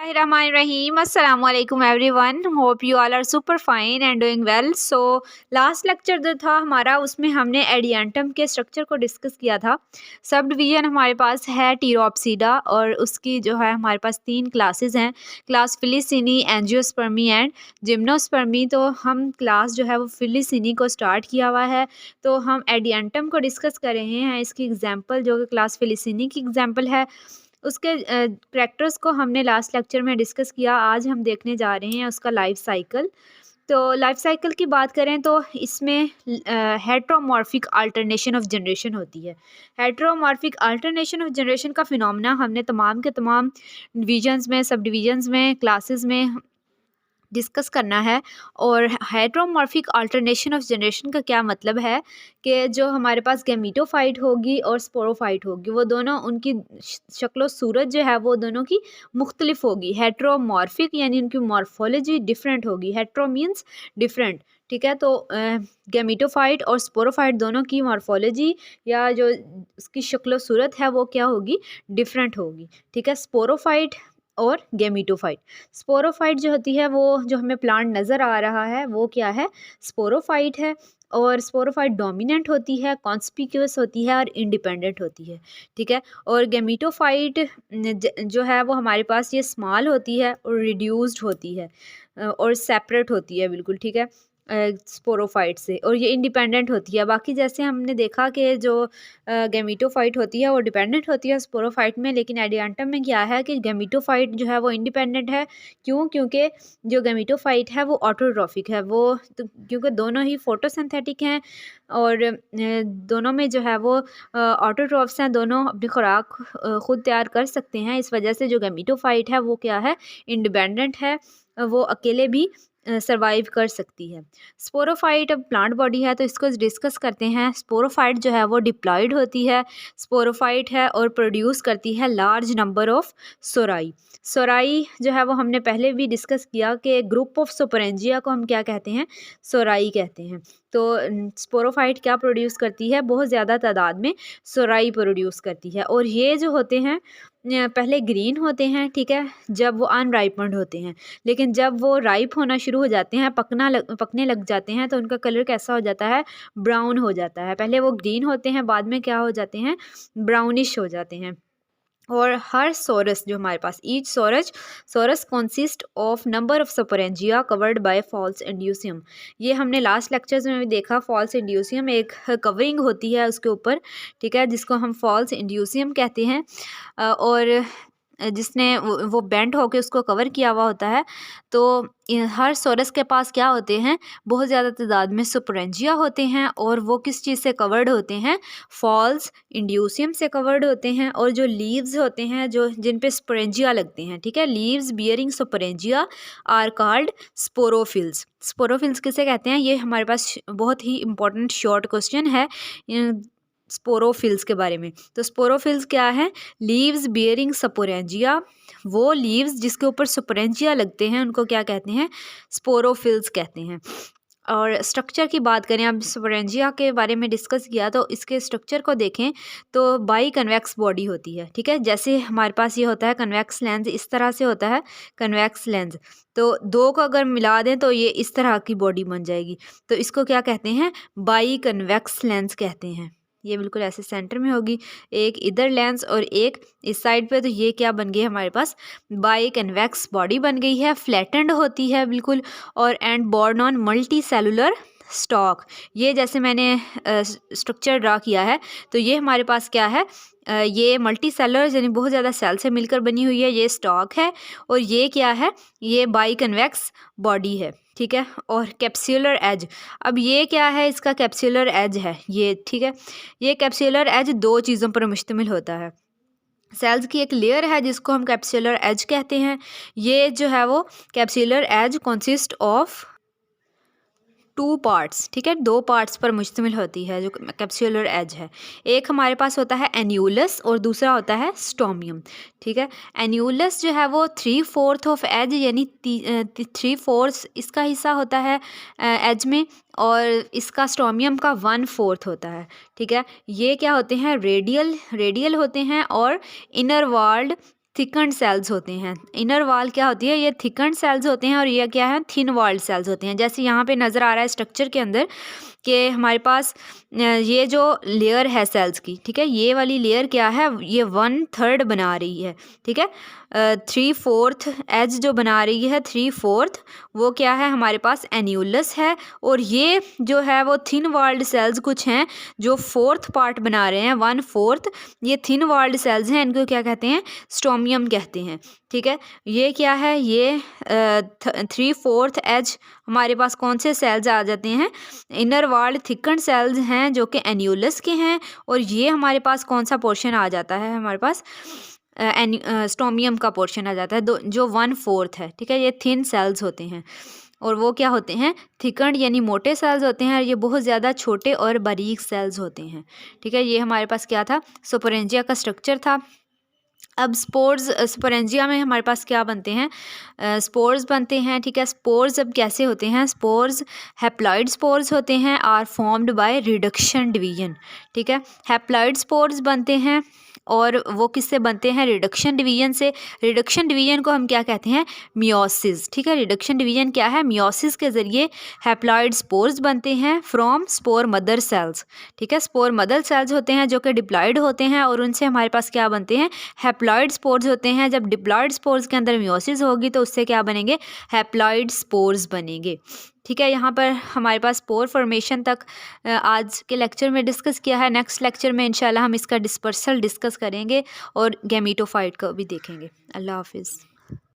Bismillahirrahmanirrahim. Assalamu alaikum everyone. Hope you all are super fine and doing well. So last lecture जो था हमारा उसमें हमने Adiantum के स्ट्रक्चर को डिस्कस किया था। सब डिवीज़न हमारे पास है टीरोप्सिडा और उसकी जो है हमारे पास 3 क्लासेस हैं, क्लास फिलिसिनी, एंजियोस्पर्मी एंड जिम्नोस्पर्मी। तो हम क्लास जो है वो फिलिसिनी को स्टार्ट किया हुआ है। तो हम एडियंटम को डिस्कस कर रहे हैं, इसकी एग्जांपल जो कि क्लास फिलिसिनी की एग्जांपल है उसके करैक्टर्स को हमने लास्ट लेक्चर में डिस्कस किया। आज हम देखने जा रहे हैं उसका लाइफ साइकिल। तो लाइफ साइकिल की बात करें तो इसमें हेट्रोमॉर्फिक अल्टरनेशन ऑफ जनरेशन होती है। हेट्रोमॉर्फिक अल्टरनेशन ऑफ जनरेशन का फिनोमेना हमने तमाम के तमाम डिवीजन्स में, सब डिवीजन्स में, क्लासेस में डिस्कस करना है। और हेट्रोमॉर्फिक अल्टरनेशन ऑफ जनरेशन का क्या मतलब है कि जो हमारे पास गैमीटोफाइट होगी और स्पोरोफाइट होगी वो दोनों उनकी शक्ल सूरत जो है वो दोनों की मुख्तलिफ होगी। हेट्रोमॉर्फिक यानी उनकी मॉर्फोलॉजी डिफरेंट होगी। हेट्रो मीन्स डिफरेंट, ठीक है। तो गैमीटोफाइट और स्पोरोफाइट दोनों की मॉर्फोलॉजी या जो उसकी शक्ल सूरत है वो क्या होगी, डिफरेंट होगी, ठीक है। स्पोरोफाइट और गैमीटोफाइट। स्पोरोफाइट जो होती है वो जो हमें प्लांट नज़र आ रहा है वो क्या है, स्पोरोफाइट है। और स्पोरोफाइट डोमिनेंट होती है, कॉन्स्पिक्यूअस होती है और इंडिपेंडेंट होती है, ठीक है। और गैमीटोफाइट जो है वो हमारे पास ये स्मॉल होती है और रिड्यूस्ड होती है और सेपरेट होती है, बिल्कुल ठीक है, स्पोरोफाइट से। और ये इंडिपेंडेंट होती है। बाकी जैसे हमने देखा कि जो गैमीटोफाइट होती है वो डिपेंडेंट होती है स्पोरोफाइट में, लेकिन एडियंटम में क्या है कि गैमीटोफाइट जो है वो इंडिपेंडेंट है। क्यों? क्योंकि जो गैमीटोफाइट है वो ऑटोट्रॉफिक है। वो तो क्योंकि दोनों ही फोटोसिंथेटिक हैं और दोनों में जो है वो ऑटोट्रॉफ्स हैं, दोनों अपनी खुराक ख़ुद तैयार कर सकते हैं। इस वजह से जो गैमीटोफाइट है वो क्या है, इंडिपेंडेंट है, वो अकेले भी सर्वाइव कर सकती है। स्पोरोफाइट अब प्लांट बॉडी है तो इसको डिस्कस करते हैं। स्पोरोफाइट जो है वो डिप्लॉयड होती है, स्पोरोफाइट है और प्रोड्यूस करती है लार्ज नंबर ऑफ सोराई। सोराई जो है वो हमने पहले भी डिस्कस किया कि ग्रुप ऑफ सुपरेंजिया को हम क्या कहते हैं, सोराई कहते हैं। तो स्पोरोफाइट क्या प्रोड्यूस करती है, बहुत ज़्यादा तादाद में सोराई प्रोड्यूस करती है। और ये जो होते हैं पहले ग्रीन होते हैं, ठीक है, जब वो अनराइपन्ड होते हैं। लेकिन जब वो राइप होना शुरू हो जाते हैं, पकने लग जाते हैं तो उनका कलर कैसा हो जाता है, ब्राउन हो जाता है। पहले वो ग्रीन होते हैं, बाद में क्या हो जाते हैं, ब्राउनिश हो जाते हैं। और हर सोरस जो हमारे पास, each sorus consist of number of sporangia covered by false indusium. ये हमने लास्ट लेक्चर्स में भी देखा। फॉल्स इंड्यूसियम एक कवरिंग होती है उसके ऊपर, ठीक है, जिसको हम फॉल्स इंड्यूसियम कहते हैं। और जिसने वो बेंट होके उसको कवर किया हुआ होता है। तो हर सोरस के पास क्या होते हैं, बहुत ज़्यादा तादाद में सुपरेंजिया होते हैं। और वो किस चीज़ से कवर्ड होते हैं, फॉल्स इंड्यूसियम से कवर्ड होते हैं। और जो लीव्स होते हैं जो जिन पे स्पोरेंजिया लगते हैं, ठीक है, leaves bearing sporangia are called sporophylls. Sporophylls किसे कहते हैं, ये हमारे पास बहुत ही इंपॉर्टेंट शॉर्ट क्वेश्चन है स्पोरोफिल्स के बारे में। तो स्पोरोफिल्स क्या है, लीव्स बियरिंग स्पोरेंजिया। वो लीव्स जिसके ऊपर स्पोरेंजिया लगते हैं उनको क्या कहते हैं, स्पोरोफिल्स कहते हैं। और स्ट्रक्चर की बात करें, अब स्पोरेंजिया के बारे में डिस्कस किया तो इसके स्ट्रक्चर को देखें तो बाई कन्वेक्स बॉडी होती है, ठीक है। जैसे हमारे पास ये होता है कन्वेक्स लेंस, इस तरह से होता है कन्वेक्स लेंस। तो दो को अगर मिला दें तो ये इस तरह की बॉडी बन जाएगी। तो इसको क्या कहते हैं, बाई कन्वेक्स लेंस कहते हैं। ये बिल्कुल ऐसे सेंटर में होगी, एक इधर लेंस और एक इस साइड पे। तो ये क्या बन गई हमारे पास, बाई कन्वेक्स बॉडी बन गई है, फ्लैटेंड होती है बिल्कुल। और and borne on multicellular stock. ये जैसे मैंने स्ट्रक्चर ड्रा किया है तो ये हमारे पास क्या है, ये मल्टी सेलुलर यानी बहुत ज़्यादा सेल से मिलकर बनी हुई है, ये स्टॉक है। और ये क्या है, ये बाई कन्वेक्स बॉडी है, ठीक है। और कैप्सूलर एज, अब ये क्या है, इसका कैप्सूलर एज है ये, ठीक है। ये कैप्सूलर एज दो चीज़ों पर मुश्तमिल होता है। सेल्स की एक लेयर है जिसको हम कैप्सूलर एज कहते हैं। ये जो है वो capsular as consist of 2 parts, ठीक है, 2 पार्ट्स पर मुश्तमिल होती है जो कैप्सूलर एज है। एक हमारे पास होता है एन्यूलस और दूसरा होता है स्टोमियम, ठीक है। एन्यूलस जो है वो 3/4 ऑफ एज यानी 3/4 इसका हिस्सा होता है एज में, और इसका स्टोमियम का 1/4 होता है, ठीक है। ये क्या होते हैं, रेडियल होते हैं और इनर वॉल्ड थिकन्ड सेल्स होते हैं। इनर वॉल क्या होती है, ये थिकन्ड सेल्स होते हैं और ये क्या है, थिन वॉल्ड सेल्स होते हैं। जैसे यहाँ पे नज़र आ रहा है स्ट्रक्चर के अंदर कि हमारे पास ये जो लेयर है सेल्स की, ठीक है, ये वाली लेयर क्या है, ये 1/3 बना रही है, ठीक है। 3/4 एज जो बना रही है, 3/4 वो क्या है, हमारे पास एन्यूलस है। और ये जो है वो थिन वॉल्ड सेल्स कुछ हैं जो 4th पार्ट बना रहे हैं, 1/4 ये थिन वॉल्ड सेल्स हैं, इनको क्या कहते हैं, स्टोमियम कहते हैं, ठीक है। ये क्या है, ये 3/4 एज हमारे पास कौन से सेल्स आ जाते हैं, इनर वॉल्ड थिकन्ड सेल्स हैं जो कि एन्यूलस के हैं। और ये हमारे पास कौन सा पोर्शन आ जाता है, हमारे पास स्टोमियम का पोर्शन आ जाता है, जो 1/4 है, ठीक है। ये थिन सेल्स होते हैं और वो क्या होते हैं, थिकन्ड यानी मोटे सेल्स होते हैं, और ये बहुत ज़्यादा छोटे और बारीक सेल्स होते हैं, ठीक है। ये हमारे पास क्या था, स्पोरेंजिया का स्ट्रक्चर था। अब स्पोर्स, स्पोरेंजिया में हमारे पास क्या बनते हैं, स्पोर्स बनते हैं, ठीक है। स्पोर्स अब कैसे होते हैं, स्पोर्स हैप्लॉइड स्पोर्स होते हैं, are formed by reduction division, ठीक है। हैप्लॉइड स्पोर्स बनते हैं और वो किससे बनते हैं, रिडक्शन डिवीजन से। रिडक्शन डिवीजन को हम क्या कहते हैं, मियोसिस, ठीक है। रिडक्शन डिवीजन क्या है, मियोसिस के ज़रिए हैप्लॉइड स्पोर्स बनते हैं फ्रॉम स्पोर मदर सेल्स, ठीक है। स्पोर मदर सेल्स होते हैं जो कि डिप्लॉइड होते हैं और उनसे हमारे पास क्या बनते हैं, हैप्लॉइड स्पोर्स होते हैं। जब डिप्लॉइड स्पोर्स के अंदर मियोसिस होगी तो उससे क्या बनेंगे, हैप्लॉइड स्पोर्स बनेंगे, ठीक है। यहाँ पर हमारे पास स्पोर फॉर्मेशन तक आज के लेक्चर में डिस्कस किया है। नेक्स्ट लेक्चर में इंशाल्लाह हम इसका डिस्पर्सल डिस्कस करेंगे और गैमीटोफाइट को भी देखेंगे। अल्लाह हाफिज़।